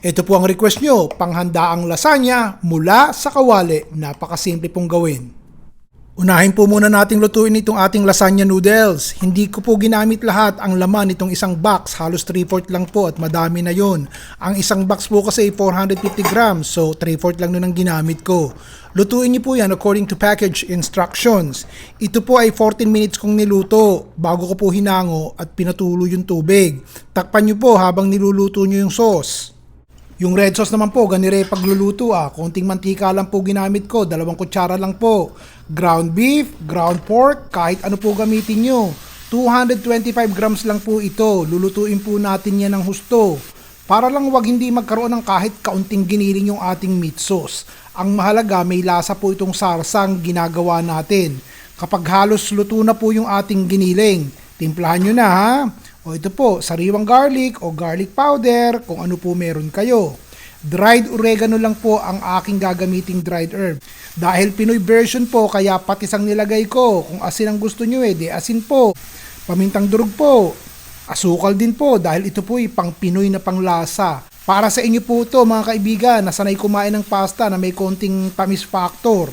Ito po ang request nyo, panghandaang lasagna mula sa kawali. Napakasimple pong gawin. Unahin po muna nating lutuin itong ating lasagna noodles. Hindi ko po ginamit lahat ang laman nitong isang box, halos 3/4 lang po at madami na yon. Ang isang box po kasi 450 grams, so 3/4 lang nun ang ginamit ko. Lutuin niyo po yan according to package instructions. Ito po ay 14 minutes kong niluto bago ko po hinango at pinatulo yung tubig. Takpan niyo po habang niluluto niyo yung sauce. Yung red sauce naman po, ganire pagluluto konting mantika lang po ginamit ko, 2 kutsara lang po. Ground beef, ground pork, kahit ano po gamitin nyo. 225 grams lang po ito, lulutuin po natin yan ng husto. Para lang wag hindi magkaroon ng kahit kaunting giniling yung ating meat sauce. Ang mahalaga, may lasa po itong sarsang ginagawa natin. Kapag halos luto na po yung ating giniling, timplahan nyo na ha. O ito po, sariwang garlic o garlic powder kung ano po meron kayo. Dried oregano lang po ang aking gagamiting dried herb. Dahil Pinoy version po, kaya patisang nilagay ko. Kung asin ang gusto nyo di asin po. Pamintang durog po. Asukal din po dahil ito po ay pang Pinoy na panglasa. Para sa inyo po ito mga kaibigan na sanay kumain ng pasta na may konting tamis factor.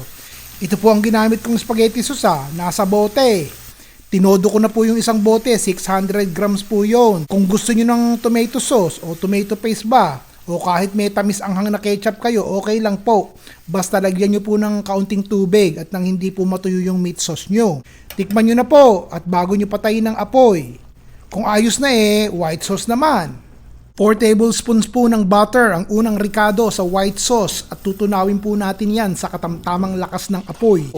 Ito po ang ginamit kong spaghetti sauce nasa bote. Tinodo ko na po yung isang bote, 600 grams po yon. Kung gusto nyo ng tomato sauce o tomato paste ba, o kahit may tamis anghang na ketchup kayo, okay lang po. Basta lagyan nyo po ng kaunting tubig at nang hindi po matuyo yung meat sauce nyo. Tikman nyo na po at bago nyo patayin ng apoy. Kung ayos na white sauce naman. 4 tablespoons po ng butter ang unang ricado sa white sauce at tutunawin po natin yan sa katamtamang lakas ng apoy.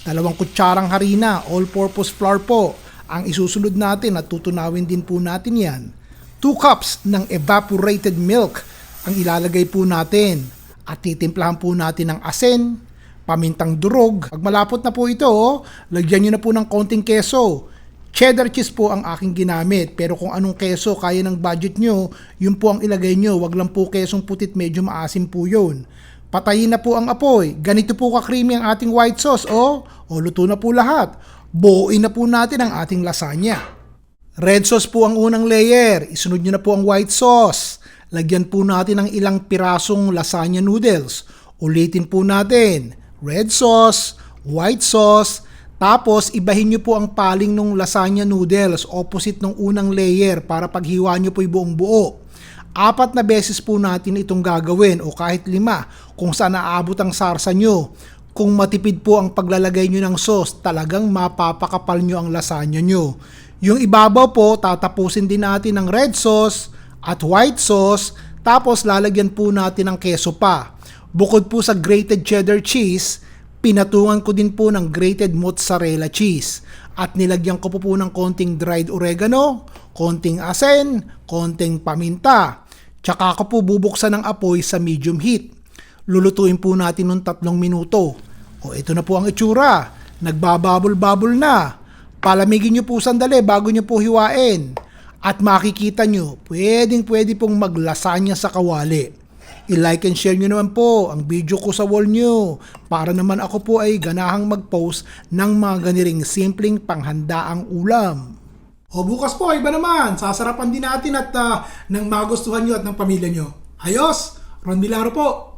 2 kutsarang harina, all-purpose flour po, ang isusunod natin at tutunawin din po natin yan. 2 cups ng evaporated milk ang ilalagay po natin at titimplahan po natin ng asin, pamintang durog. Pag malapot na po ito, lagyan nyo na po ng konting keso. Cheddar cheese po ang aking ginamit, pero kung anong keso kaya ng budget nyo, yun po ang ilagay nyo. Wag lang po kesong putit, medyo maasim po yun. Patayin na po ang apoy. Ganito po ka-creamy ang ating white sauce. O luto na po lahat. Buuin na po natin ang ating lasagna. Red sauce po ang unang layer. Isunod nyo na po ang white sauce. Lagyan po natin ng ilang pirasong lasagna noodles. Ulitin po natin. Red sauce, white sauce, tapos ibahin nyo po ang paling ng lasagna noodles opposite ng unang layer para paghiwa nyo po yung buong buo. 4 na beses po natin itong gagawin o kahit 5 kung saan naabot ang sarsa nyo. Kung matipid po ang paglalagay nyo ng sauce, talagang mapapakapal nyo ang lasagna nyo. Yung ibabaw po, tatapusin din natin ng red sauce at white sauce, tapos lalagyan po natin ng keso pa. Bukod po sa grated cheddar cheese, pinatungan ko din po ng grated mozzarella cheese at nilagyan ko po ng konting dried oregano, konting asin, konting paminta. Tsaka ko po bubuksan ng apoy sa medium heat. Lulutuin po natin ng 3 minuto. O ito na po ang itsura. Nagbababol-babol na. Palamigin nyo po sandali bago nyo po hiwain. At makikita nyo, pwedeng-pwede pong maglasanya sa kawali. I-like and share nyo naman po ang video ko sa wall nyo para naman ako po ay ganahang mag-post ng mga ganiring simpleng panghandaang ulam. O bukas po, iba naman, sasarapan din natin at nang magustuhan nyo at ng pamilya nyo. Ayos! Ron Milaro po!